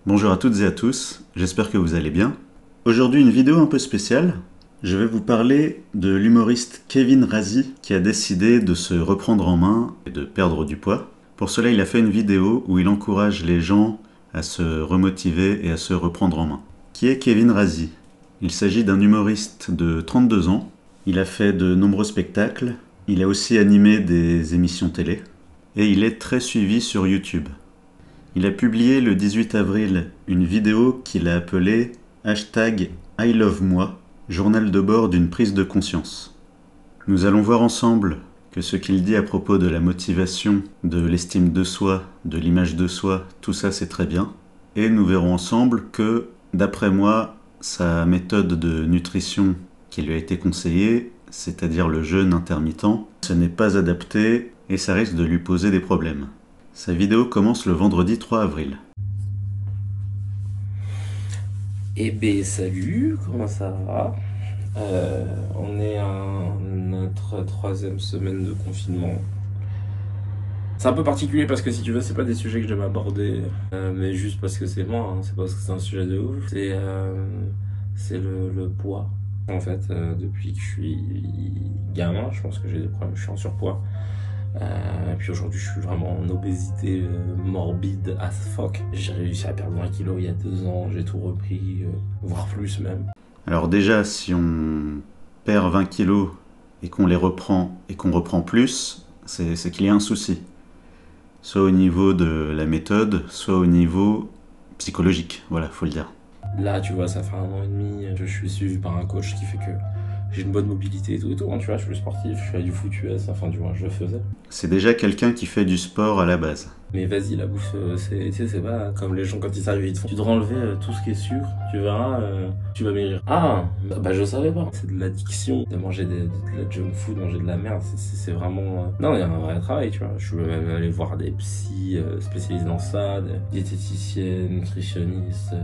Bonjour à toutes et à tous, j'espère que vous allez bien. Aujourd'hui une vidéo un peu spéciale. Je vais vous parler de l'humoriste Kevin Razi qui a décidé de se reprendre en main et de perdre du poids. Pour cela il a fait une vidéo où il encourage les gens à se remotiver et à se reprendre en main. Qui est Kevin Razi? Il s'agit d'un humoriste de 32 ans. Il a fait de nombreux spectacles. Il a aussi animé des émissions télé. Et il est très suivi sur YouTube. Il a publié le 18 avril une vidéo qu'il a appelée #ILoveMoi, journal de bord d'une prise de conscience. Nous allons voir ensemble que ce qu'il dit à propos de la motivation, de l'estime de soi, de l'image de soi, tout ça c'est très bien. Et nous verrons ensemble que, d'après moi, sa méthode de nutrition qui lui a été conseillée, c'est-à-dire le jeûne intermittent, ce n'est pas adapté et ça risque de lui poser des problèmes. Sa vidéo commence le vendredi 3 avril. Eh ben salut, comment ça va? On est à notre 3e semaine de confinement. C'est un peu particulier parce que si tu veux, c'est pas des sujets que j'aime aborder, mais juste parce que c'est moi, hein, c'est pas parce que c'est un sujet de ouf. C'est le poids. En fait, depuis que je suis gamin, je pense que j'ai des problèmes, je suis en surpoids. Et puis aujourd'hui, je suis vraiment en obésité morbide as fuck. J'ai réussi à perdre 20 kilos il y a 2 ans, j'ai tout repris, voire plus même. Alors déjà, si on perd 20 kilos et qu'on les reprend et qu'on reprend plus, c'est qu'il y a un souci. Soit au niveau de la méthode, soit au niveau psychologique, voilà, faut le dire. Là, tu vois, ça fait 1 an et demi, je suis suivi par un coach qui fait que j'ai une bonne mobilité et tout, hein, tu vois, je suis sportif, je fais du foot US, enfin du moins je le faisais. C'est déjà quelqu'un qui fait du sport à la base. Mais vas-y, la bouffe, c'est pas comme les gens quand ils s'arrivent, ils te font. Tu devrais enlever tout ce qui est sucre, tu verras, tu vas maigrir. Ah, bah je savais pas. C'est de l'addiction, de manger de la junk food, manger de la merde, c'est vraiment... Non, il y a un vrai travail, tu vois. Je veux même aller voir des psys spécialisés dans ça, des diététiciennes, nutritionnistes.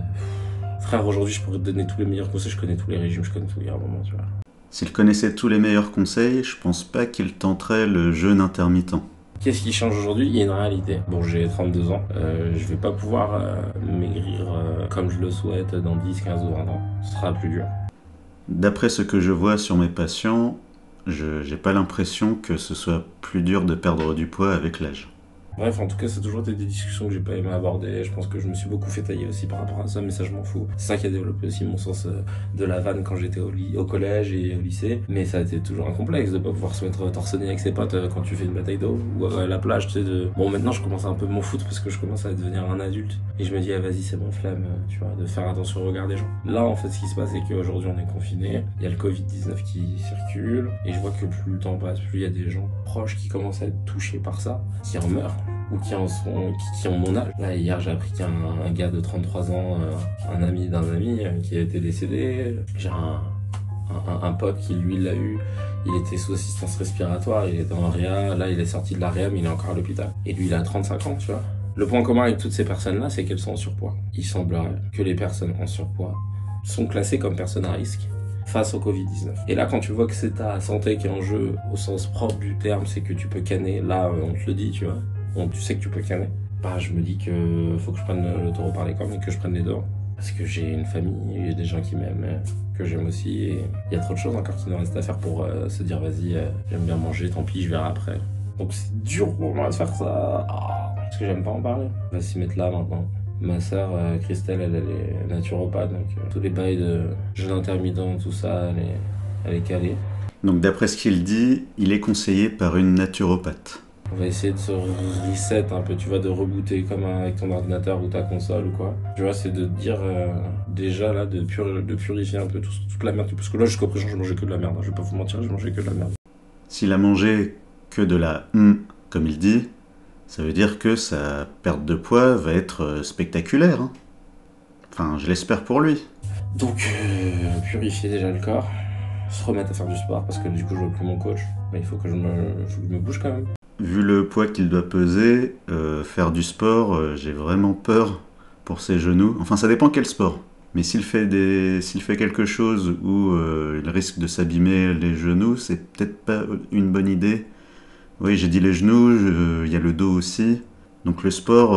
Frère, aujourd'hui, je pourrais te donner tous les meilleurs conseils, je connais tous les régimes, je connais tous les moments, tu vois. S'il connaissait tous les meilleurs conseils, je pense pas qu'il tenterait le jeûne intermittent. Qu'est-ce qui change aujourd'hui? Il y a une réalité. Bon, j'ai 32 ans, je vais pas pouvoir maigrir comme je le souhaite dans 10, 15 ou 20 ans. Ce sera plus dur. D'après ce que je vois sur mes patients, j'ai pas l'impression que ce soit plus dur de perdre du poids avec l'âge. Bref, en tout cas, c'est toujours été des discussions que j'ai pas aimé aborder. Je pense que je me suis beaucoup fait tailler aussi par rapport à ça, mais ça, je m'en fous. C'est ça qui a développé aussi mon sens de la vanne quand j'étais au collège et au lycée. Mais ça a été toujours un complexe de pas pouvoir se mettre torse-nu avec ses potes quand tu fais une bataille d'eau ou à la plage, tu sais. Bon, maintenant, je commence à un peu m'en foutre parce que je commence à devenir un adulte. Et je me dis, ah, vas-y, c'est mon flemme, tu vois, de faire attention au regard des gens. Là, en fait, ce qui se passe, c'est qu'aujourd'hui, on est confiné. Il y a le Covid-19 qui circule. Et je vois que plus le temps passe, plus il y a des gens proches qui commencent à être touchés par ça, qui en meurent ou qui ont mon âge. Là, hier, j'ai appris qu'il y a un gars de 33 ans, un ami d'un ami, qui a été décédé. J'ai un pote qui, lui, l'a eu. Il était sous assistance respiratoire, il était en réa. Là, il est sorti de la réa, mais il est encore à l'hôpital. Et lui, il a 35 ans, tu vois. Le point commun avec toutes ces personnes-là, c'est qu'elles sont en surpoids. Il semblerait que les personnes en surpoids sont classées comme personnes à risque face au Covid-19. Et là, quand tu vois que c'est ta santé qui est en jeu, au sens propre du terme, c'est que tu peux canner. Là, on te le dit, tu vois. Bon, tu sais que tu peux canner. Bah, je me dis que faut que je prenne le taureau par les cornes et que je prenne les dents. Parce que j'ai une famille, il y a des gens qui m'aiment, que j'aime aussi. Et il y a trop de choses encore qui nous restent à faire pour se dire vas-y, j'aime bien manger, tant pis, je verrai après. Donc c'est dur pour moi de faire ça. Parce que j'aime pas en parler. On va s'y mettre là maintenant. Ma sœur Christelle, elle est naturopathe, donc tous les bails de jeûne intermittent, tout ça, elle est calée. Donc d'après ce qu'il dit, il est conseillé par une naturopathe. On va essayer de se reset un peu, tu vois, de rebooter comme avec ton ordinateur ou ta console ou quoi. Tu vois, c'est de te dire déjà là, de purifier un peu toute la merde. Parce que là, jusqu'à présent, je mangeais que de la merde. Je vais pas vous mentir, je mangeais que de la merde. S'il a mangé que de la comme il dit, ça veut dire que sa perte de poids va être spectaculaire. Hein. Enfin, je l'espère pour lui. Donc, purifier déjà le corps, se remettre à faire du sport parce que du coup, je vois plus mon coach. Mais il faut que je me bouge quand même. Vu le poids qu'il doit peser, faire du sport, j'ai vraiment peur pour ses genoux. Enfin, ça dépend quel sport. Mais s'il fait quelque chose où il risque de s'abîmer les genoux, c'est peut-être pas une bonne idée. Oui, j'ai dit les genoux, il y a le dos aussi. Donc le sport,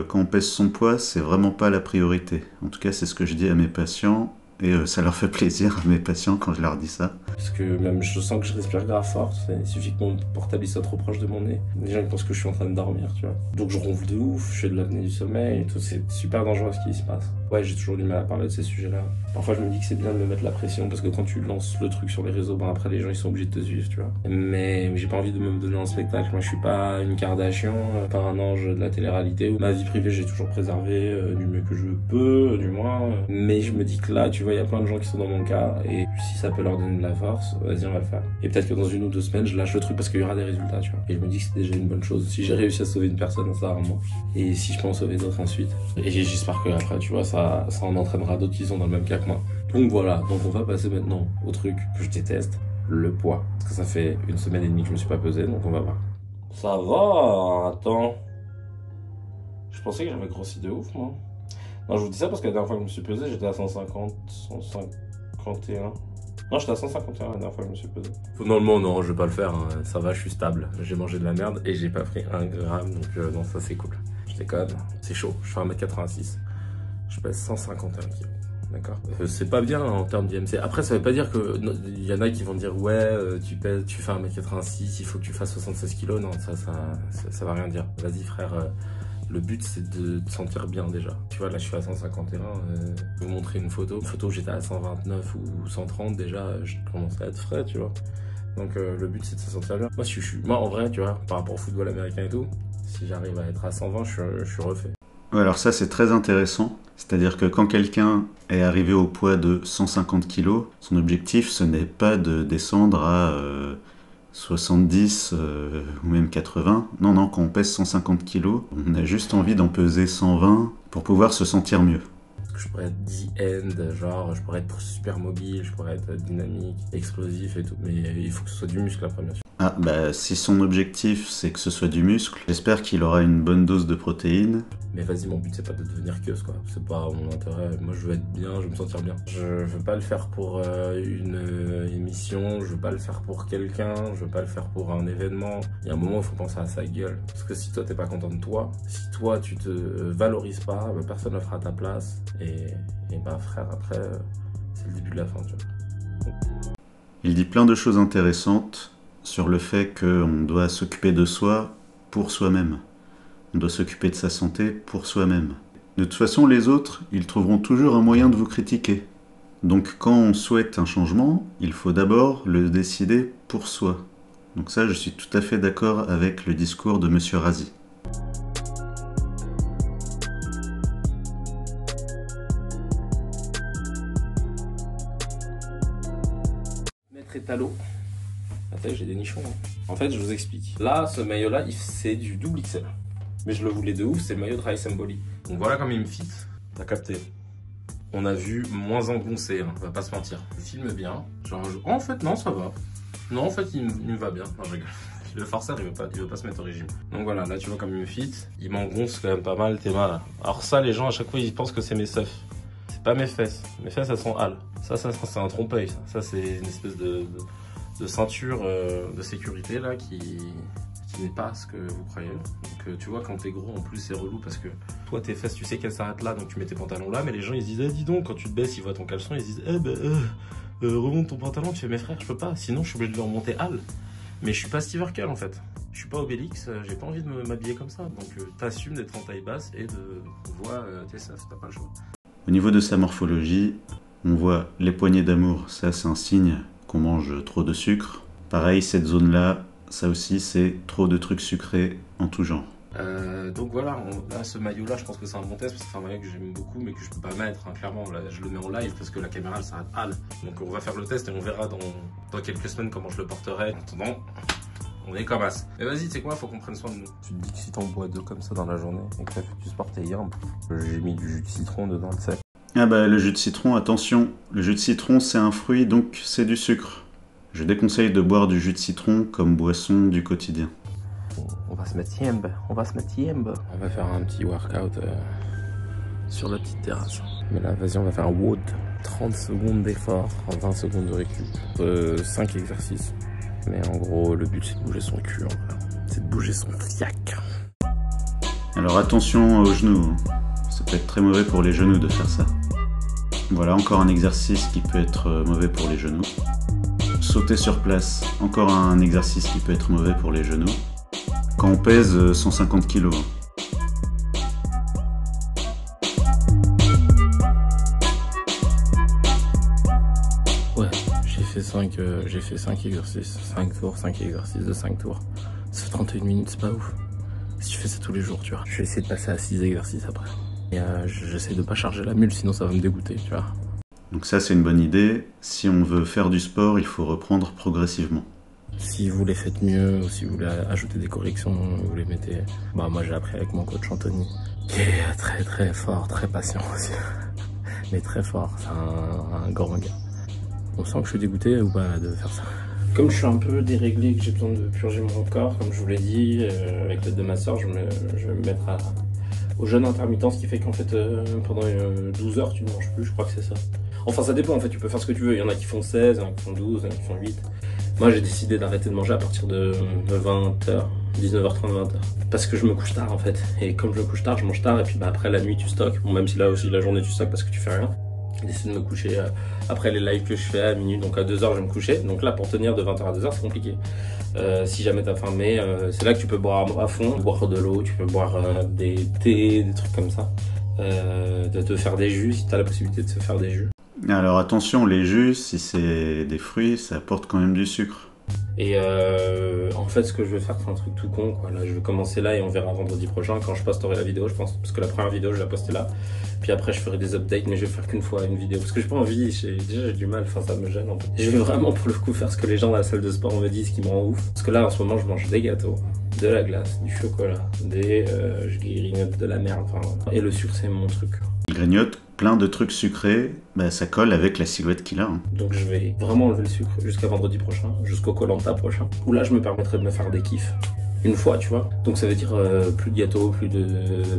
quand on pèse son poids, c'est vraiment pas la priorité. En tout cas, c'est ce que je dis à mes patients, et ça leur fait plaisir à mes patients quand je leur dis ça. Parce que même je sens que je respire grave fort, il suffit que mon portable soit trop proche de mon nez. Les gens pensent que je suis en train de dormir, tu vois. Donc je ronfle de ouf, je fais de l'apnée du sommeil et tout, c'est super dangereux ce qui se passe. Ouais, j'ai toujours du mal à parler de ces sujets-là. Parfois je me dis que c'est bien de me mettre la pression, parce que quand tu lances le truc sur les réseaux, ben après les gens ils sont obligés de te suivre, tu vois. Mais j'ai pas envie de me donner en spectacle, moi je suis pas une Kardashian, pas un ange de la télé-réalité. Ma vie privée j'ai toujours préservé du mieux que je peux, du moins. Mais je me dis que là, tu vois, il y a plein de gens qui sont dans mon cas, et si ça peut leur donner de la force, vas-y on va le faire. Et peut-être que dans 1 ou 2 semaines je lâche le truc parce qu'il y aura des résultats, tu vois. Et je me dis que c'est déjà une bonne chose. Si j'ai réussi à sauver une personne, ça rarement. Et si je peux en sauver d'autres ensuite. Et j'espère que après, tu vois, ça en entraînera d'autres qui sont dans le même cas que moi. Donc voilà, donc on va passer maintenant au truc que je déteste, le poids. Parce que ça fait 1 semaine et demie que je me suis pas pesé, donc on va voir. Ça va, attends. Je pensais que j'avais grossi de ouf, moi. Non, je vous dis ça parce que la dernière fois que je me suis pesé, j'étais à 150, 151. Non, j'étais à 151 la dernière fois que je me suis pesé. Finalement, non, je vais pas le faire, hein. Ça va, je suis stable. J'ai mangé de la merde et j'ai pas pris 1 gramme, donc non, ça c'est cool. Je déconne, c'est chaud, je fais 1m86. Je pèse 151 kg. D'accord. C'est pas bien en termes d'IMC. Après, ça veut pas dire que il y en a qui vont dire ouais, tu fais 1m86, il faut que tu fasses 76 kg. Non, ça va rien dire. Vas-y frère, le but c'est de te sentir bien déjà. Tu vois, là je suis à 151. Je vais vous montrer une photo où j'étais à 129 ou 130 déjà, je commençais à être frais, tu vois. Donc le but c'est de se sentir bien. Moi en vrai, tu vois, par rapport au football américain et tout, si j'arrive à être à 120, je suis refait. Ouais, alors ça c'est très intéressant. C'est-à-dire que quand quelqu'un est arrivé au poids de 150 kg, son objectif ce n'est pas de descendre à 70 ou même 80. Non, non, quand on pèse 150 kg, on a juste envie d'en peser 120 pour pouvoir se sentir mieux. Je pourrais être D-end, genre je pourrais être super mobile, je pourrais être dynamique, explosif et tout, mais il faut que ce soit du muscle après bien sûr. Ah bah si son objectif c'est que ce soit du muscle, j'espère qu'il aura une bonne dose de protéines. Mais vas-y, mon but c'est pas de devenir queuse quoi, c'est pas mon intérêt, moi je veux être bien, je veux me sentir bien. Je veux pas le faire pour une émission, je veux pas le faire pour quelqu'un, je veux pas le faire pour un événement. Il y a un moment où il faut penser à sa gueule, parce que si toi t'es pas content de toi, si toi tu te valorises pas, bah, personne ne le fera à ta place, et bah frère après c'est le début de la fin tu vois. Il dit plein de choses intéressantes sur le fait qu'on doit s'occuper de soi pour soi-même. On doit s'occuper de sa santé pour soi-même. De toute façon, les autres, ils trouveront toujours un moyen de vous critiquer. Donc quand on souhaite un changement, il faut d'abord le décider pour soi. Donc ça, je suis tout à fait d'accord avec le discours de Monsieur Razi. Maître étalot. Attends, j'ai des nichons. Hein. En fait, je vous explique. Là, ce maillot-là, c'est du double XL. Mais je le voulais de ouf, c'est le maillot de Rice Emboli. Donc voilà comme il me fit. T'as capté. On a vu moins engoncé, hein, on va pas se mentir. Il filme bien. Genre, oh, en fait, non, ça va. Non, en fait, il me va bien. Non, je rigole. Le forceur, il veut pas se mettre au régime. Donc voilà, là, tu vois comme il me fit. Il m'engonce quand même pas mal, tes mains là. Alors ça, les gens, à chaque fois, ils pensent que c'est mes seufs. C'est pas mes fesses. Mes fesses, elles sont hâles. Ça c'est un trompe-l'œil. Ça, c'est une espèce de ceinture de sécurité là qui n'est pas ce que vous croyez. Donc tu vois, quand t'es gros en plus c'est relou parce que toi tes fesses tu sais qu'elles s'arrêtent là, donc tu mets tes pantalons là, mais les gens ils se disent dis donc, quand tu te baisses ils voient ton caleçon, ils se disent remonte ton pantalon. Tu fais mes frères, je peux pas, sinon je suis obligé de le remonter hal. Mais je suis pas Steve Urkel en fait, je suis pas Obélix, j'ai pas envie de m'habiller comme ça, donc t'assumes d'être en taille basse et de voir tes fesses, t'as pas le choix. Au niveau de sa morphologie, on voit les poignées d'amour, ça c'est un signe qu'on mange trop de sucre. Pareil, cette zone-là, ça aussi, c'est trop de trucs sucrés en tout genre. Donc voilà, là, ce maillot-là, je pense que c'est un bon test parce que c'est un maillot que j'aime beaucoup mais que je peux pas mettre, hein, clairement. Là, je le mets en live parce que la caméra, elle s'arrête hal. Donc on va faire le test et on verra dans quelques semaines comment je le porterai. En attendant, on est comme as. Mais vas-y, tu sais quoi, faut qu'on prenne soin de nous. Tu te dis que si t'en bois 2 comme ça dans la journée et que tu sportes tes yambes, j'ai mis du jus de citron dedans, tu sais. Ah bah le jus de citron, attention, le jus de citron c'est un fruit donc c'est du sucre. Je déconseille de boire du jus de citron comme boisson du quotidien. On va se mettre yembe, on va faire un petit workout sur la petite terrasse. Mais là, vas-y, on va faire un WOD. 30 secondes d'effort, 20 secondes de récup. 5 exercices. Mais en gros, le but c'est de bouger son cul, en vrai. C'est de bouger son fiac. Alors attention aux genoux, ça peut être très mauvais pour les genoux de faire ça. Voilà, encore un exercice qui peut être mauvais pour les genoux. Sauter sur place, encore un exercice qui peut être mauvais pour les genoux. Quand on pèse 150 kg. Ouais, j'ai fait 5 exercices, 5 tours, 5 exercices de 5 tours. Ça fait 31 minutes, c'est pas ouf. Si tu fais ça tous les jours, tu vois. Je vais essayer de passer à 6 exercices après. Et j'essaie de pas charger la mule, sinon ça va me dégoûter, tu vois. Donc ça c'est une bonne idée. Si on veut faire du sport, il faut reprendre progressivement. Si vous les faites mieux, ou si vous voulez ajouter des corrections, vous les mettez... Bah moi j'ai appris avec mon coach Anthony, qui est très très fort, très patient aussi. Mais très fort, c'est un grand gars. On sent que je suis dégoûté ou pas de faire ça. Comme je suis un peu déréglé, que j'ai besoin de purger mon corps, comme je vous l'ai dit, avec l'aide de ma soeur, je vais me mettre au jeûne intermittent, ce qui fait qu'en fait pendant 12 heures tu ne manges plus, je crois que c'est ça. Enfin ça dépend en fait, tu peux faire ce que tu veux, il y en a qui font 16, il y en a qui font 12, il y en a qui font 8. Moi j'ai décidé d'arrêter de manger à partir de 20h, 19h30, 20h. Parce que je me couche tard en fait, et comme je me couche tard, je mange tard, et puis bah, après la nuit tu stockes, bon, même si là aussi la journée tu stockes parce que tu fais rien. J'essaie de me coucher après les lives que je fais à minuit, donc à 2h je vais me coucher. Donc là pour tenir de 20h à 2h c'est compliqué. Si jamais t'as faim, mais c'est là que tu peux boire à fond, boire de l'eau, tu peux boire des thés, des trucs comme ça. De te faire des jus si t'as la possibilité de se faire des jus. Alors attention, les jus, si c'est des fruits, ça apporte quand même du sucre. Et en fait, ce que je vais faire, c'est un truc tout con, quoi. Là, je vais commencer là et on verra vendredi prochain quand je posterai la vidéo, je pense. Parce que la première vidéo, je vais la poster là. Puis après, je ferai des updates, mais je vais faire qu'une fois une vidéo. Parce que j'ai pas envie, déjà j'ai du mal, enfin ça me gêne en fait. Je vais vraiment pour le coup faire ce que les gens dans la salle de sport me disent qui me rend ouf. Parce que là, en ce moment, je mange des gâteaux, de la glace, du chocolat, je grignote de la merde, enfin. Et le sucre, c'est mon truc. Il grignote plein de trucs sucrés, bah, ça colle avec la silhouette qu'il a. Hein. Donc je vais vraiment enlever le sucre jusqu'à vendredi prochain, jusqu'au Koh-Lanta prochain. Où là je me permettrai de me faire des kiffs. Une fois, tu vois. Donc ça veut dire plus de gâteaux, plus de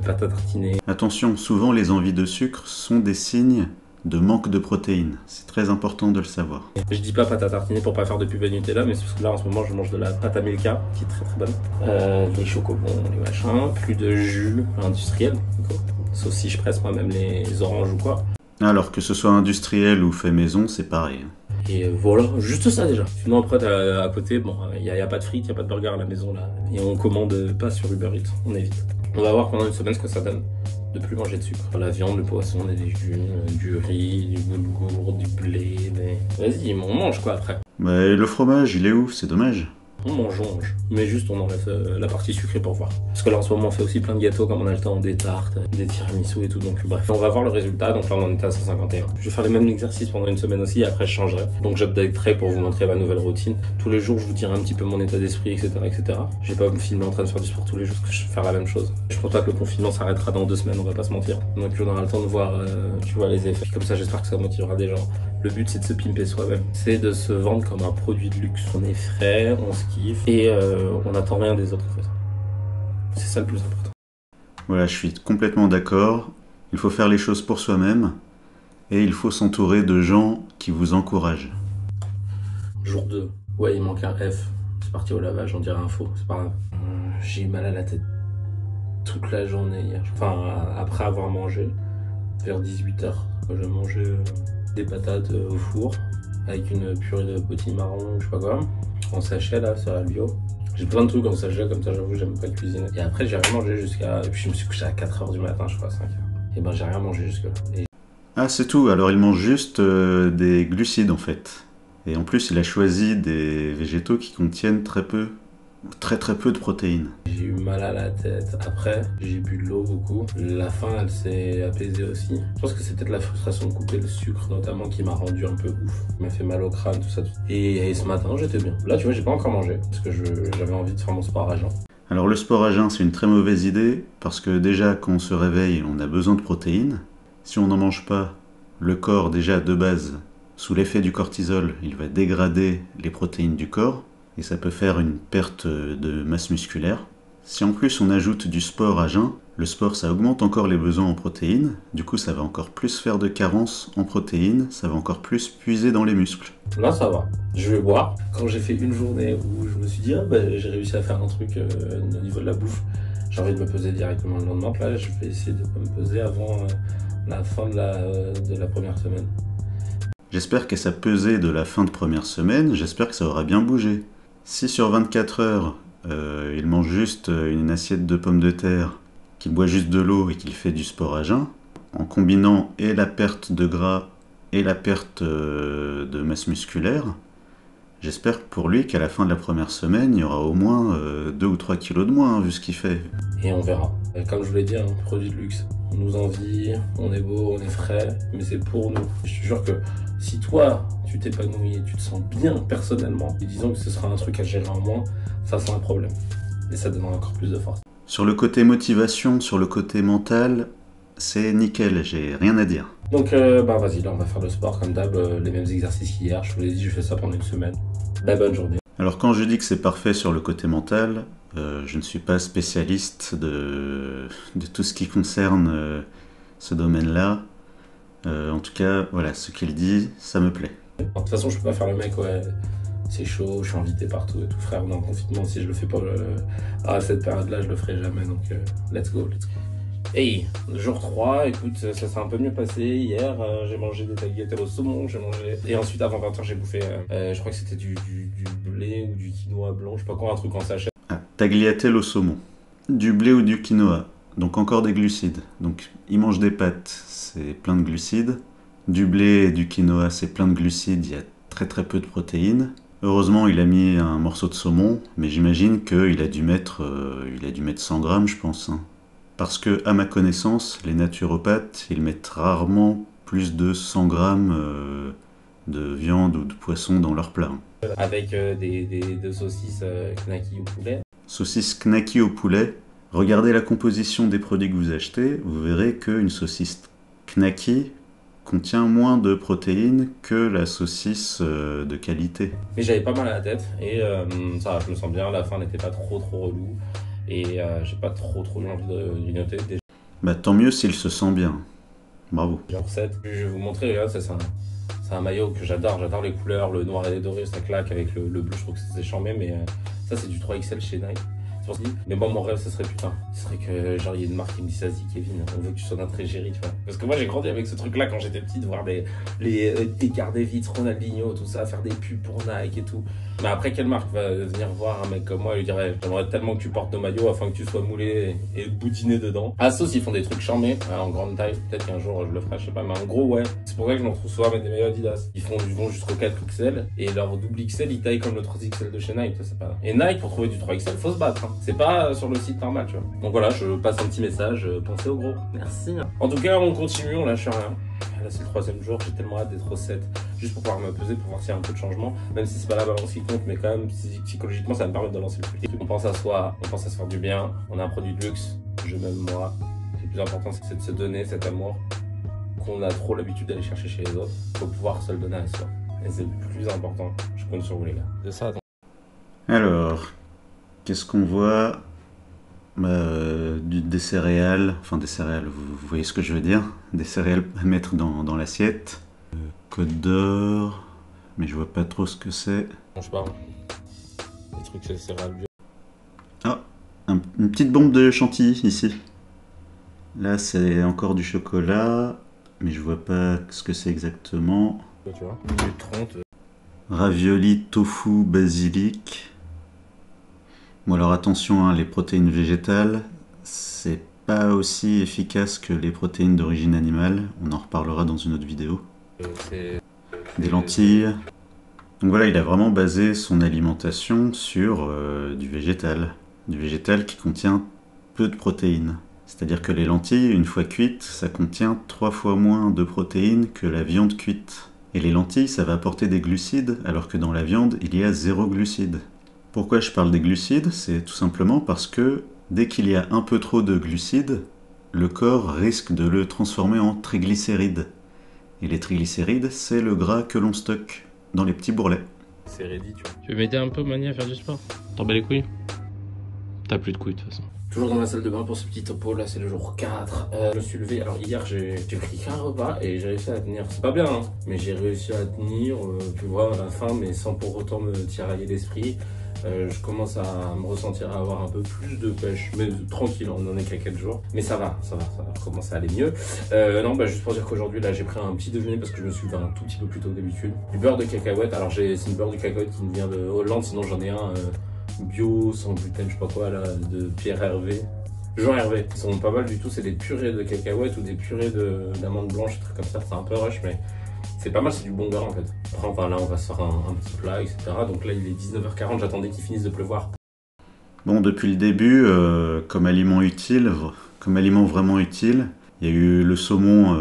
pâte à tartiner. Attention, souvent les envies de sucre sont des signes de manque de protéines. C'est très important de le savoir. Je dis pas pâte à tartiner pour pas faire de pub à Nutella, mais c'est parce que là en ce moment je mange de la pâte à Milka, qui est très très bonne. Les chocobons, les machins, plus de jus industriel. Sauf si je presse moi-même les oranges ou quoi. Alors que ce soit industriel ou fait maison, c'est pareil. Et voilà, juste ça déjà. Sinon après à côté, bon, y a pas de frites, y a pas de burger à la maison là. Et on commande pas sur Uber Eats, on évite. On va voir pendant une semaine ce que ça donne de plus manger de sucre. La viande, le poisson, les légumes, du riz, du boulgour, du blé, Vas-y, on mange quoi après. Bah et le fromage, il est où? C'est dommage. On mange, mais juste on enlève la partie sucrée pour voir. Parce que là en ce moment on fait aussi plein de gâteaux comme on a le temps, des tartes, des tiramisu et tout, donc bref. On va voir le résultat, donc là on en était à 151. Je vais faire les mêmes exercices pendant une semaine aussi, et après je changerai. Donc j'updaterai pour vous montrer ma nouvelle routine. Tous les jours je vous dirai un petit peu mon état d'esprit, etc. etc. Je vais pas me filmer en train de faire du sport tous les jours, parce que je vais faire la même chose. Je pense pas que le confinement s'arrêtera dans 2 semaines, on va pas se mentir. Donc on aura le temps de voir, tu vois, les effets. Comme ça j'espère que ça motivera des gens. Le but c'est de se pimper soi-même, c'est de se vendre comme un produit de luxe. On est frais, on se kiffe et on n'attend rien des autres en fait. C'est ça le plus important. Voilà, je suis complètement d'accord. Il faut faire les choses pour soi-même et il faut s'entourer de gens qui vous encouragent. Jour 2, ouais il manque un F. C'est parti au lavage, on dirait un faux, c'est pas grave. J'ai eu mal à la tête toute la journée hier. Enfin après avoir mangé, vers 18h, j'ai mangé des patates au four avec une purée de potimarron, je sais pas quoi, en sachet là, sur la bio. J'ai plein de trucs en sachet comme ça, j'avoue, j'aime pas cuisiner. Et après, j'ai rien mangé jusqu'à. Et puis je me suis couché à 4h du matin, je crois, 5h. Et ben, j'ai rien mangé jusque-là. Et... Ah, c'est tout. Alors, il mange juste des glucides en fait. Et en plus, il a choisi des végétaux qui contiennent très peu de protéines. J'ai eu mal à la tête. Après, j'ai bu de l'eau beaucoup. La faim, elle s'est apaisée aussi. Je pense que c'est peut-être la frustration de couper le sucre, notamment, qui m'a rendu un peu ouf. Qui m'a fait mal au crâne, tout ça. Et ce matin, j'étais bien. Là, tu vois, j'ai pas encore mangé parce que j'avais envie de faire mon sport à jeun. Alors, le sport à jeun, c'est une très mauvaise idée parce que déjà, quand on se réveille, on a besoin de protéines. Si on n'en mange pas, le corps, déjà de base, sous l'effet du cortisol, il va dégrader les protéines du corps. Et ça peut faire une perte de masse musculaire. Si en plus on ajoute du sport à jeun, le sport ça augmente encore les besoins en protéines, du coup ça va encore plus faire de carence en protéines, ça va encore plus puiser dans les muscles. Là ça va, je vais boire. Quand j'ai fait une journée où je me suis dit, j'ai réussi à faire un truc au niveau de la bouffe, j'ai envie de me peser directement le lendemain. Là, je vais essayer de pas me peser avant la fin de la première semaine. J'espère qu'à sa pesée de la fin de première semaine, j'espère que ça aura bien bougé. Si sur 24 heures, il mange juste une assiette de pommes de terre, qu'il boit juste de l'eau et qu'il fait du sport à jeun, en combinant et la perte de gras et la perte de masse musculaire, j'espère pour lui qu'à la fin de la première semaine, il y aura au moins 2 ou 3 kilos de moins, vu ce qu'il fait. Et on verra. Et comme je vous l'ai dit, un produit de luxe. On nous envie, on est beau, on est frais, mais c'est pour nous. Je te jure que si toi, tu t'épanouis et tu te sens bien personnellement, et disons que ce sera un truc à gérer en moins, ça c'est un problème. Et ça demande encore plus de force. Sur le côté motivation, sur le côté mental, c'est nickel, j'ai rien à dire. Donc vas-y, là on va faire le sport comme d'hab, les mêmes exercices qu'hier. Je vous l'ai dit, je fais ça pendant une semaine. Bonne journée. Alors quand je dis que c'est parfait sur le côté mental, je ne suis pas spécialiste de tout ce qui concerne ce domaine-là. En tout cas, voilà, ce qu'il dit, ça me plaît. De toute façon, je peux pas faire le mec, ouais, c'est chaud, je suis invité partout et tout. Frère, on est en confinement, si je le fais pas à cette période-là, je le ferai jamais. Donc let's go. Hey, jour 3, écoute, ça s'est un peu mieux passé. Hier, j'ai mangé des tagliatelles au saumon, et ensuite avant 20h, j'ai bouffé, je crois que c'était du blé ou du quinoa blanc, je sais pas quoi, un truc en sachet. Ah, tagliatelle au saumon. Du blé ou du quinoa, donc encore des glucides. Donc il mange des pâtes, c'est plein de glucides. Du blé et du quinoa, c'est plein de glucides, il y a très très peu de protéines. Heureusement, il a mis un morceau de saumon, mais j'imagine qu'il a dû mettre 100 grammes, je pense. Hein. Parce que, à ma connaissance, les naturopathes, ils mettent rarement plus de 100 grammes de viande ou de poisson dans leur plat. Avec des saucisses knacky au poulet. Saucisses knacky au poulet. Regardez la composition des produits que vous achetez, vous verrez qu'une saucisse knacky contient moins de protéines que la saucisse de qualité. Mais j'avais pas mal à la tête et ça va, je me sens bien, la fin n'était pas trop relou et j'ai pas trop eu envie de grignoter. Bah tant mieux s'il se sent bien. Bravo. Genre 7. Je vais vous montrer, regarde, c'est un maillot que j'adore les couleurs, le noir et les dorés, ça claque avec le bleu, je trouve que c'est charmé, mais ça c'est du 3XL chez Nike. Mais moi mon rêve ce serait que genre il y ait une marque qui me dise vas-y Kevin, on veut que tu sois notre égérie, tu vois. Parce que moi j'ai grandi avec ce truc là quand j'étais petit, de voir les Descartes, Ronaldinho, tout ça, faire des pubs pour Nike et tout. Mais après quelle marque va venir voir un mec comme moi et lui dirait j'aimerais tellement que tu portes nos maillots afin que tu sois moulé et boutiné dedans. Asos ils font des trucs charmés en grande taille, peut-être qu'un jour je le ferai, je sais pas, mais en gros ouais. C'est pour ça que je me retrouve souvent avec des maillots Adidas. Ils vont jusqu'au 4XL et leur double XL ils taillent comme le 3XL de chez Nike, c'est pas. Et Nike pour trouver du 3XL faut se battre, hein. C'est pas sur le site normal, tu vois. Donc voilà, je passe un petit message, pensez au gros. Merci. En tout cas, on continue, on lâche rien. Là, c'est le 3e jour, j'ai tellement hâte d'être au 7, juste pour pouvoir me peser, pour voir s'il y a un peu de changement. Même si c'est pas la balance qui compte, mais quand même, psychologiquement, ça va me permettre de lancer le plus. On pense à soi, on pense à se faire du bien, on a un produit de luxe, je m'aime moi. Le plus important, c'est de se donner cet amour qu'on a trop l'habitude d'aller chercher chez les autres. Faut pouvoir se le donner à soi. Et c'est le plus important. Je compte sur vous, les gars. De ça, attends. Alors, qu'est-ce qu'on voit? Des céréales, vous voyez ce que je veux dire, des céréales à mettre dans l'assiette, Côte d'Or, mais je vois pas trop ce que c'est. Je sais pas, des trucs c'est céréales bio. Ah, une petite bombe de chantilly ici. Là c'est encore du chocolat, mais je vois pas ce que c'est exactement. Tu vois, minute 30. Ravioli, tofu, basilic. Bon alors attention, hein, les protéines végétales, c'est pas aussi efficace que les protéines d'origine animale, on en reparlera dans une autre vidéo. Des lentilles. Donc voilà, il a vraiment basé son alimentation sur du végétal qui contient peu de protéines. C'est-à-dire que les lentilles, une fois cuites, ça contient 3 fois moins de protéines que la viande cuite. Et les lentilles, ça va apporter des glucides, alors que dans la viande, il y a 0 glucides. Pourquoi je parle des glucides? C'est tout simplement parce que dès qu'il y a un peu trop de glucides, le corps risque de le transformer en triglycérides. Et les triglycérides, c'est le gras que l'on stocke dans les petits bourrelets. C'est ready, tu vois. Tu veux m'aider un peu, Mani, à faire du sport? T'en bats les couilles? T'as plus de couilles, de toute façon. Toujours dans la salle de bain pour ce petit topo, là c'est le jour 4. Je me suis levé, alors hier j'ai pris qu'un repas et j'ai réussi à tenir. C'est pas bien, hein, mais j'ai réussi à tenir, tu vois, à la fin, mais sans pour autant me tirailler l'esprit. Je commence à me ressentir à avoir un peu plus de pêche, mais tranquille, on n'en est qu'à 4 jours. Mais ça va, je commence à aller mieux. Non, bah juste pour dire qu'aujourd'hui, là, j'ai pris un petit déjeuner parce que je me suis levé un tout petit peu plus tôt que d'habitude. Du beurre de cacahuète, alors c'est une beurre de cacahuète qui me vient de Hollande, sinon j'en ai un bio, sans gluten, je sais pas quoi, là, de Pierre Hervé. Jean Hervé, ils sont pas mal du tout, c'est des purées de cacahuètes ou des purées d'amandes blanches, des trucs comme ça, c'est un peu rush, mais c'est pas mal, c'est du bon beurre en fait. Après, enfin, là, on va se faire un petit plat, etc. Donc là, il est 19h40, j'attendais qu'il finisse de pleuvoir. Bon, depuis le début, comme aliment utile, comme aliment vraiment utile, il y a eu le saumon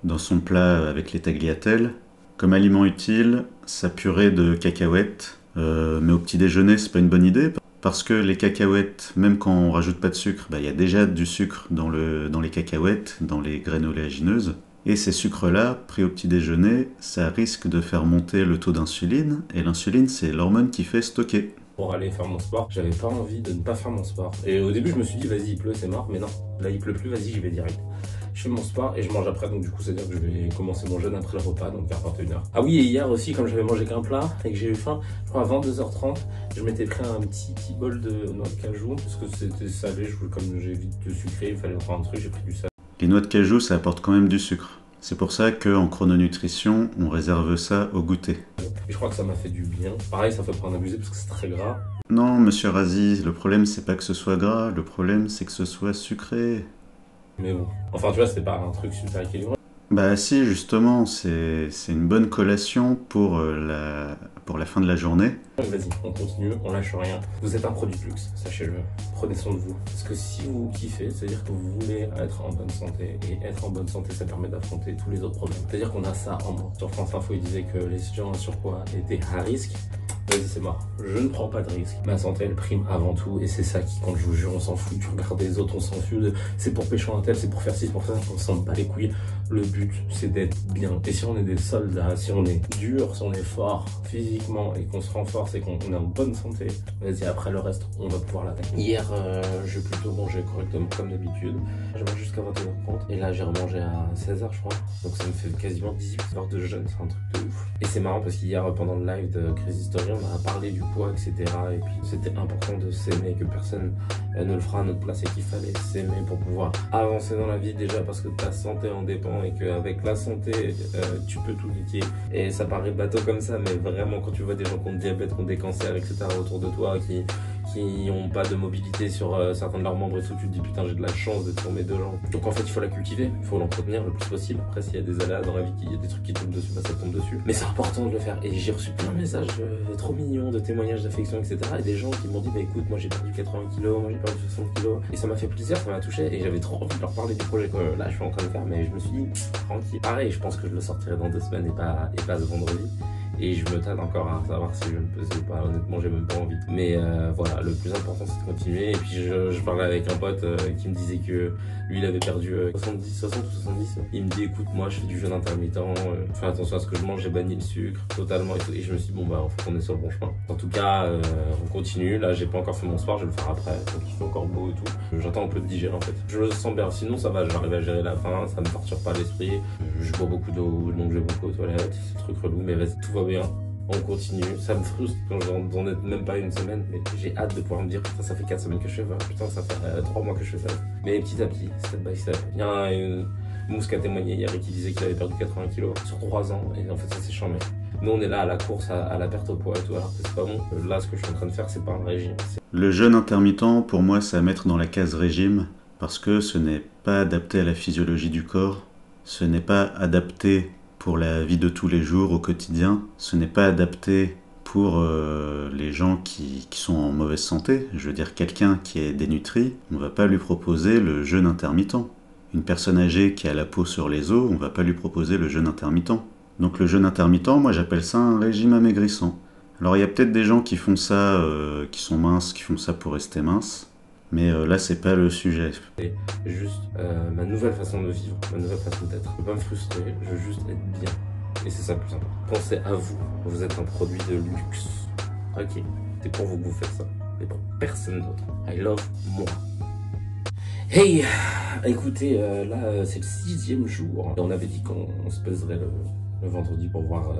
dans son plat avec les tagliatelles. Comme aliment utile, sa purée de cacahuètes. Mais au petit déjeuner, c'est pas une bonne idée parce que les cacahuètes, même quand on rajoute pas de sucre, bah, il y a déjà du sucre dans les cacahuètes, dans les graines oléagineuses. Et ces sucres-là, pris au petit déjeuner, ça risque de faire monter le taux d'insuline. Et l'insuline, c'est l'hormone qui fait stocker. Pour aller faire mon sport, j'avais pas envie de ne pas faire mon sport. Et au début, je me suis dit, vas-y, il pleut, c'est mort. Mais non, là, il pleut plus, vas-y, j'y vais direct. Je fais mon sport et je mange après, donc du coup, c'est-à-dire que je vais commencer mon jeûne après le repas, donc vers 21h. Ah oui, et hier aussi, comme j'avais mangé qu'un plat et que j'ai eu faim, je crois à 22h30, je m'étais pris un petit bol de noix de cajou, parce que c'était salé, comme j'ai vite de sucré, il fallait prendre un truc, j'ai pris du sel. Les noix de cajou, ça apporte quand même du sucre. C'est pour ça qu'en chrononutrition, on réserve ça au goûter. Et je crois que ça m'a fait du bien. Pareil, ça fait pas en abuser parce que c'est très gras. Non, monsieur Razi, le problème c'est pas que ce soit gras, le problème c'est que ce soit sucré. Mais bon, enfin tu vois, c'était pas un truc super équilibré. Bah si, justement, c'est une bonne collation pour la fin de la journée. Vas-y, on continue, on lâche rien. Vous êtes un produit de luxe, sachez-le. Prenez soin de vous. Parce que si vous kiffez, c'est-à-dire que vous voulez être en bonne santé. Et être en bonne santé, ça permet d'affronter tous les autres problèmes. C'est-à-dire qu'on a ça en moins. Sur France Info, il disait que les gens en surpoids étaient à risque. Vas-y, c'est mort. Je ne prends pas de risque. Ma santé, elle prime avant tout. Et c'est ça qui compte, je vous jure, on s'en fout. Tu regardes les autres, on s'en fout. C'est pour pêcher un tel, c'est pour faire ci, c'est pour ça. On s'en bat les couilles. Le but, c'est d'être bien. Et si on est des soldats, si on est dur, si on est fort physiquement et qu'on se renforce et qu'on est en bonne santé, vas-y, après le reste, on va pouvoir l'attaquer. Hier, j'ai plutôt mangé correctement comme d'habitude. J'ai mangé jusqu'à 21h30. Et là, j'ai remangé à 16h, je crois. Donc ça me fait quasiment 18 heures de jeûne. C'est un truc de ouf. Et c'est marrant parce qu'hier, pendant le live de Crazy Story, on a parlé du poids, etc. Et puis, c'était important de s'aimer, que personne ne le fera à notre place et qu'il fallait s'aimer pour pouvoir avancer dans la vie. Déjà parce que ta santé en dépend et qu'avec la santé, tu peux tout niquer. Et ça paraît bateau comme ça, mais vraiment, quand tu vois des gens qui ont le diabète, qui ont des cancers, etc. autour de toi, qui n'ont pas de mobilité sur certains de leurs membres et tout, tu te dis putain, j'ai de la chance d'être tombé de gens. Donc en fait, il faut la cultiver, il faut l'entretenir le plus possible. Après, s'il y a des aléas dans la vie, il y a des trucs qui tombent dessus, bah ça tombe dessus. Mais c'est important de le faire. Et j'ai reçu plein de messages trop mignons, de témoignages d'affection, etc. Et des gens qui m'ont dit, bah écoute, moi j'ai perdu 80 kilos, moi j'ai perdu 60 kilos. Et ça m'a fait plaisir, ça m'a touché. Et j'avais trop envie de leur parler du projet que là, je suis en train de faire. Mais je me suis dit, tranquille. Pareil, je pense que je le sortirai dans 2 semaines et pas ce vendredi. Et je me tâte encore à savoir si je le pesais ou pas. Honnêtement, j'ai même pas envie. Mais voilà, le plus important, c'est de continuer. Et puis, je parlais avec un pote qui me disait que lui, il avait perdu 60 ou 70. Il me dit, écoute, moi, je fais du jeûne intermittent. Fais attention à ce que je mange. J'ai banni le sucre totalement. Et, tout. Et je me suis dit, bon, bah, en fait, on est sur le bon chemin. En tout cas, on continue. Là, j'ai pas encore fait mon sport. Je vais le faire après. Donc, il fait encore beau et tout. J'attends un peu de digérer, en fait. Je le sens bien. Sinon, ça va. J'arrive à gérer la faim. Ça me torture pas l'esprit. Je bois beaucoup d'eau. Donc, je vais beaucoup aux toilettes. C'est le truc relou. Mais vas-y, tout va bien. On continue, ça me frustre quand j'en ai même pas une semaine, mais j'ai hâte de pouvoir me dire putain ça fait 4 semaines que je fais ça, putain ça fait 3 mois que je fais ça. Mais petit à petit, step by step. Il y a une mousse qui a témoigné hier et qui disait qu'il avait perdu 80 kilos sur 3 ans, et en fait ça s'est chambé. Nous on est là à la course, à la perte au poids et tout, alors que c'est pas bon. Là ce que je suis en train de faire c'est pas un régime. Le jeûne intermittent pour moi c'est à mettre dans la case régime, parce que ce n'est pas adapté à la physiologie du corps, ce n'est pas adapté pour la vie de tous les jours, au quotidien. Ce n'est pas adapté pour les gens qui sont en mauvaise santé. Je veux dire, quelqu'un qui est dénutri, on ne va pas lui proposer le jeûne intermittent. Une personne âgée qui a la peau sur les os, on ne va pas lui proposer le jeûne intermittent. Donc le jeûne intermittent, moi j'appelle ça un régime amaigrissant. Alors il y a peut-être des gens qui font ça, qui sont minces, qui font ça pour rester minces. Mais là, c'est pas le sujet. C'est juste ma nouvelle façon de vivre, ma nouvelle façon d'être. Je veux pas me frustrer, je veux juste être bien. Et c'est ça le plus important. Pensez à vous. Vous êtes un produit de luxe. Ok, c'est pour vous que vous faites ça. Et pour personne d'autre. I love moi. Hey, écoutez, là, c'est le 6e jour. On avait dit qu'on se pèserait le vendredi pour voir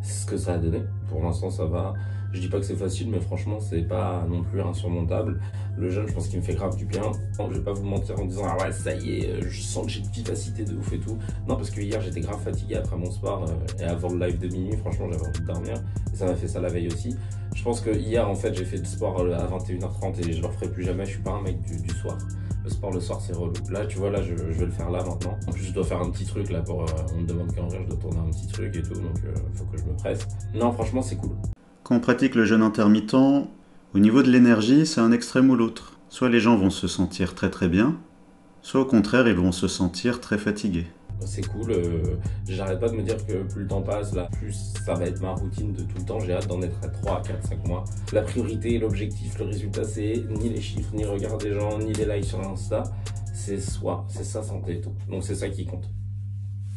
ce que ça a donné. Pour l'instant, ça va. Je dis pas que c'est facile, mais franchement, c'est pas non plus insurmontable. Le jeûne, je pense qu'il me fait grave du bien. Je vais pas vous mentir en disant, ah ouais, ça y est, je sens que j'ai une vivacité de ouf et tout. Non, parce que hier, j'étais grave fatigué après mon sport et avant le live de minuit, franchement, j'avais envie de dormir. Et ça m'a fait ça la veille aussi. Je pense que hier, en fait, j'ai fait du sport à 21h30 et je le referai plus jamais. Je suis pas un mec du soir. Le sport le soir, c'est relou. Là, tu vois, là, je vais le faire là maintenant. En plus, je dois faire un petit truc là pour. On me demande qu'en vrai, je dois tourner un petit truc et tout, donc faut que je me presse. Non, franchement, c'est cool. Quand on pratique le jeûne intermittent, au niveau de l'énergie, c'est un extrême ou l'autre. Soit les gens vont se sentir très très bien, soit au contraire, ils vont se sentir très fatigués. C'est cool, j'arrête pas de me dire que plus le temps passe, là, plus ça va être ma routine de tout le temps. J'ai hâte d'en être à 3, 4, 5 mois. La priorité, l'objectif, le résultat, c'est ni les chiffres, ni le regard des gens, ni les likes sur Insta. C'est soi, c'est sa santé et tout. Donc c'est ça qui compte.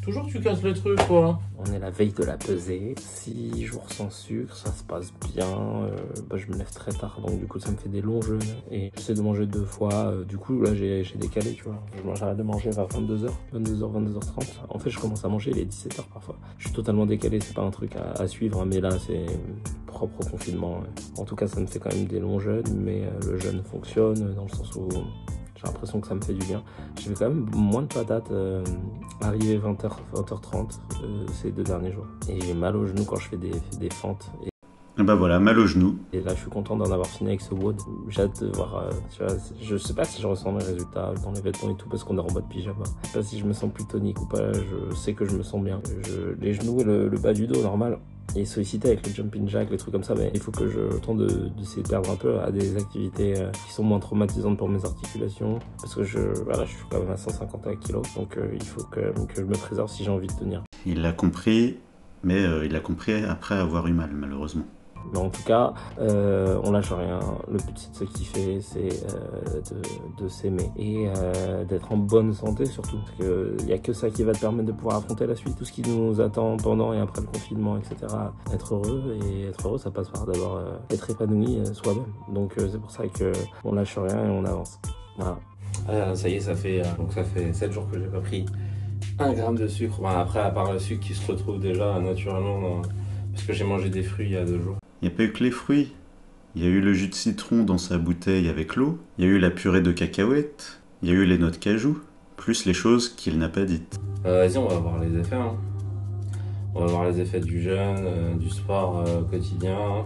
Toujours tu casses le truc, quoi. On est la veille de la pesée, 6 jours sans sucre, ça se passe bien. Je me lève très tard, donc du coup ça me fait des longs jeûnes. Et j'essaie de manger 2 fois. Du coup là j'ai décalé, tu vois. J'arrête de manger vers 22h, 22h30. En fait je commence à manger les 17h parfois. Je suis totalement décalé, c'est pas un truc à suivre, mais là c'est propre au confinement. En tout cas ça me fait quand même des longs jeûnes, mais le jeûne fonctionne dans le sens où j'ai l'impression que ça me fait du bien. Je fais quand même moins de patates, arrivé 20h, 20h30 ces 2 derniers jours. Et j'ai mal aux genoux quand je fais des fentes. Et bah voilà, mal aux genoux. Et là, je suis content d'en avoir fini avec ce WOD. J'ai hâte de voir, tu vois, je sais pas si je ressens mes résultats dans les vêtements et tout parce qu'on est en mode pyjama. Je sais pas si je me sens plus tonique ou pas, je sais que je me sens bien. Les genoux et le bas du dos, normal. Et sollicité avec le jumping jack, les trucs comme ça, mais il faut que je tente d'essayer de perdre un peu à des activités qui sont moins traumatisantes pour mes articulations. Parce que je suis quand même à 150 kg, donc il faut que je me préserve si j'ai envie de tenir. Il l'a compris, mais il l'a compris après avoir eu mal, malheureusement. Mais en tout cas, on lâche rien. Le but c'est de se kiffer, c'est de s'aimer et d'être en bonne santé surtout. Parce qu'il n'y a que ça qui va te permettre de pouvoir affronter la suite, tout ce qui nous attend pendant et après le confinement, etc. Être heureux, et être heureux ça passe par d'abord être épanoui soi-même. Donc c'est pour ça qu'on lâche rien et on avance. Voilà. Ça y est, ça fait 7 jours que j'ai pas pris 1 gramme de sucre. Bon, après, à part le sucre qui se retrouve déjà naturellement parce que j'ai mangé des fruits il y a 2 jours. Il n'y a pas eu que les fruits. Il y a eu le jus de citron dans sa bouteille avec l'eau. Il y a eu la purée de cacahuètes. Il y a eu les noix de cajou. Plus les choses qu'il n'a pas dites. Vas-y, on va voir les effets. Hein. On va voir les effets du jeûne, du sport quotidien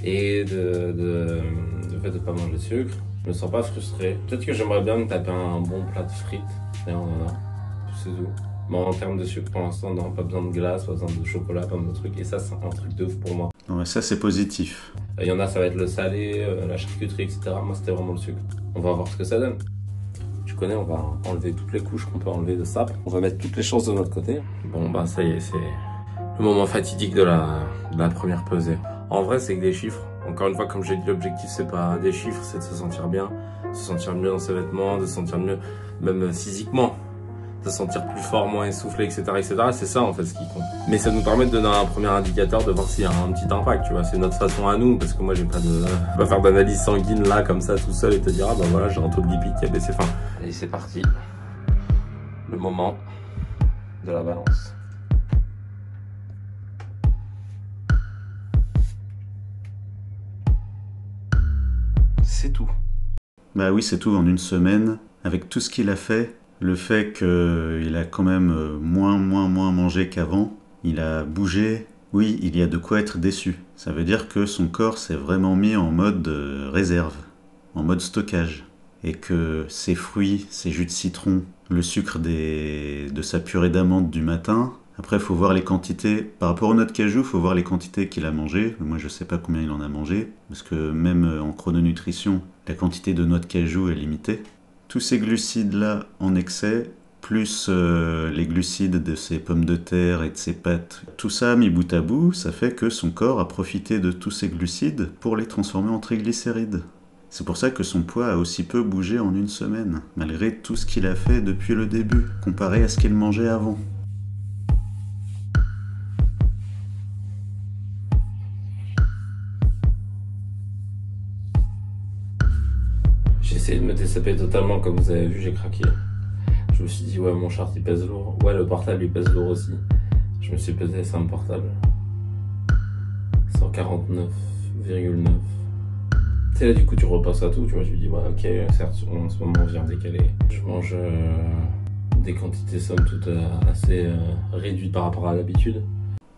et de fait de ne pas manger de sucre. Je me sens pas frustré. Peut-être que j'aimerais bien me taper un bon plat de frites. D'ailleurs, on en a. C'est tout. Bon, en termes de sucre, pour l'instant, non, pas besoin de glace, pas besoin de chocolat, pas besoin de trucs. Et ça, c'est un truc de ouf pour moi. Ouais, ça, c'est positif. Il y en a, ça va être le salé, la charcuterie, etc. Moi, c'était vraiment le sucre. On va voir ce que ça donne. Tu connais, on va enlever toutes les couches qu'on peut enlever de sable. On va mettre toutes les chances de notre côté. Bon, bah, ça y est, c'est le moment fatidique de la première pesée. En vrai, c'est que des chiffres. Encore une fois, comme j'ai dit, l'objectif, c'est pas des chiffres, c'est de se sentir bien. De se sentir mieux dans ses vêtements, de se sentir mieux, même physiquement. De se sentir plus fort, moins essoufflé, etc. etc. C'est ça en fait ce qui compte. Mais ça nous permet de donner un premier indicateur, de voir s'il y a un petit impact, tu vois. C'est notre façon à nous, parce que moi j'ai pas de... Je vais pas faire d'analyse sanguine là, comme ça, tout seul, et te dire, ah bah voilà, j'ai un taux de lipide qui a baissé. Enfin, et c'est parti. Le moment de la balance. C'est tout. Bah oui, c'est tout en une semaine. Avec tout ce qu'il a fait, le fait qu'il a quand même moins mangé qu'avant, il a bougé, oui, il y a de quoi être déçu. Ça veut dire que son corps s'est vraiment mis en mode réserve, en mode stockage. Et que ses fruits, ses jus de citron, le sucre de sa purée d'amande du matin, après il faut voir les quantités, par rapport aux noix de cajou, il faut voir les quantités qu'il a mangées. Moi je sais pas combien il en a mangé, parce que même en chrononutrition, la quantité de noix de cajou est limitée. Tous ces glucides-là en excès, plus les glucides de ses pommes de terre et de ses pâtes, tout ça mis bout à bout, ça fait que son corps a profité de tous ces glucides pour les transformer en triglycérides. C'est pour ça que son poids a aussi peu bougé en une semaine, malgré tout ce qu'il a fait depuis le début, comparé à ce qu'il mangeait avant. J'ai essayé de me dessaper totalement, comme vous avez vu, j'ai craqué. Je me suis dit, ouais, mon chart il pèse lourd. Ouais, le portable il pèse lourd aussi. Je me suis pesé, c'est un portable. 100 149,9. Tu sais, là, du coup, tu repasses à tout, tu vois. Je me dis, ouais, ok, certes, en ce moment, on vient décaler. Je mange des quantités, somme toute, assez réduites par rapport à l'habitude.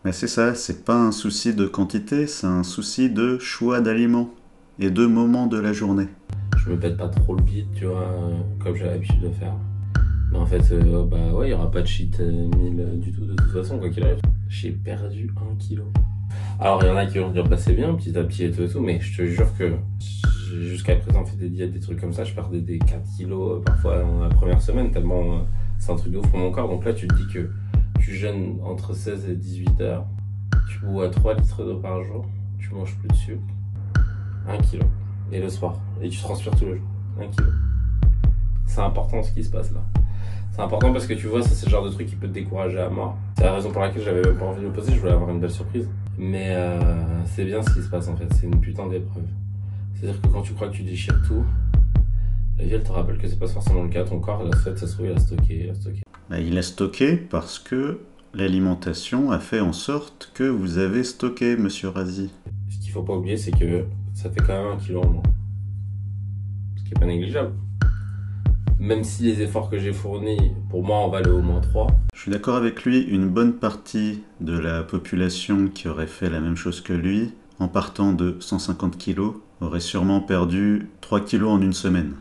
Mais c'est ça, c'est pas un souci de quantité, c'est un souci de choix d'aliments et de moments de la journée. Je me pète pas trop le bide, tu vois, comme j'ai l'habitude de faire. Mais en fait, bah ouais, il y aura pas de cheat meal du tout, de toute façon, quoi qu'il arrive. J'ai perdu 1 kilo. Alors, il y en a qui vont dire, bah c'est bien, petit à petit et tout, mais je te jure que j'ai jusqu'à présent fait des diètes, des trucs comme ça, je perdais des 4 kilos parfois dans la première semaine, tellement c'est un truc de ouf pour mon corps. Donc là, tu te dis que tu jeûnes entre 16 et 18 heures, tu bois 3 litres d'eau par jour, tu manges plus de sucre, 1 kilo. Et le soir, et tu transpires tout le jour, 1 kilo. C'est important ce qui se passe là. C'est important parce que tu vois, ça c'est le genre de truc qui peut te décourager à mort. C'est la raison pour laquelle j'avais même pas envie de me poser, je voulais avoir une belle surprise. Mais c'est bien ce qui se passe en fait, c'est une putain d'épreuve. C'est-à-dire que quand tu crois que tu déchires tout, la vie elle te rappelle que c'est pas forcément le cas. Ton corps, en fait, ça se trouve, il a stocké. Bah, il a stocké parce que l'alimentation a fait en sorte que vous avez stocké, monsieur Razi. Ce qu'il faut pas oublier, c'est que ça fait quand même 1 kilo en moins. Ce qui est pas négligeable. Même si les efforts que j'ai fournis, pour moi, en valaient au moins 3. Je suis d'accord avec lui, une bonne partie de la population qui aurait fait la même chose que lui, en partant de 150 kilos, aurait sûrement perdu 3 kilos en une semaine.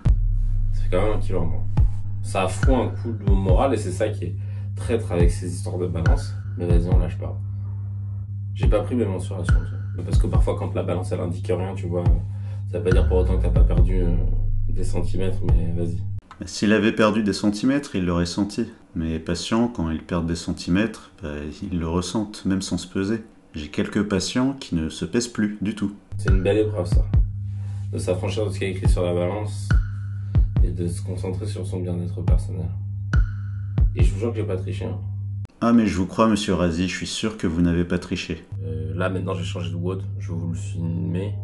Ça fait quand même 1 kilo en moins. Ça fout un coup de moral et c'est ça qui est traître avec ces histoires de balance. Mais vas-y, on lâche pas. J'ai pas pris mes mensurations, tu vois. Parce que parfois, quand la balance elle indique rien, tu vois, ça veut pas dire pour autant que t'as pas perdu des centimètres, mais vas-y. S'il avait perdu des centimètres, il l'aurait senti. Mais les patients, quand ils perdent des centimètres, bah, ils le ressentent, même sans se peser. J'ai quelques patients qui ne se pèsent plus du tout. C'est une belle épreuve, ça. De s'affranchir de ce qui est écrit sur la balance et de se concentrer sur son bien-être personnel. Et je vous jure que j'ai pas triché. Hein. Ah mais je vous crois, monsieur Razi, je suis sûr que vous n'avez pas triché. Là, maintenant, j'ai changé de WOD. Je vais vous le filmer.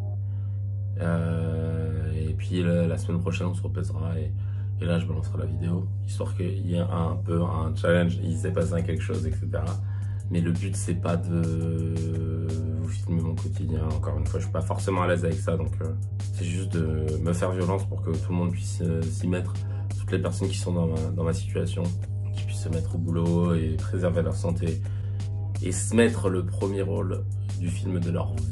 Et puis, la semaine prochaine, on se repèsera et là, je balancerai la vidéo, histoire qu'il y ait un peu un challenge, il s'est passé quelque chose, etc. Mais le but, c'est pas de vous filmer mon quotidien. Encore une fois, je suis pas forcément à l'aise avec ça, donc c'est juste de me faire violence pour que tout le monde puisse s'y mettre. Toutes les personnes qui sont dans ma situation, qui puissent se mettre au boulot et préserver leur santé et se mettre le premier rôle du film de leur vie.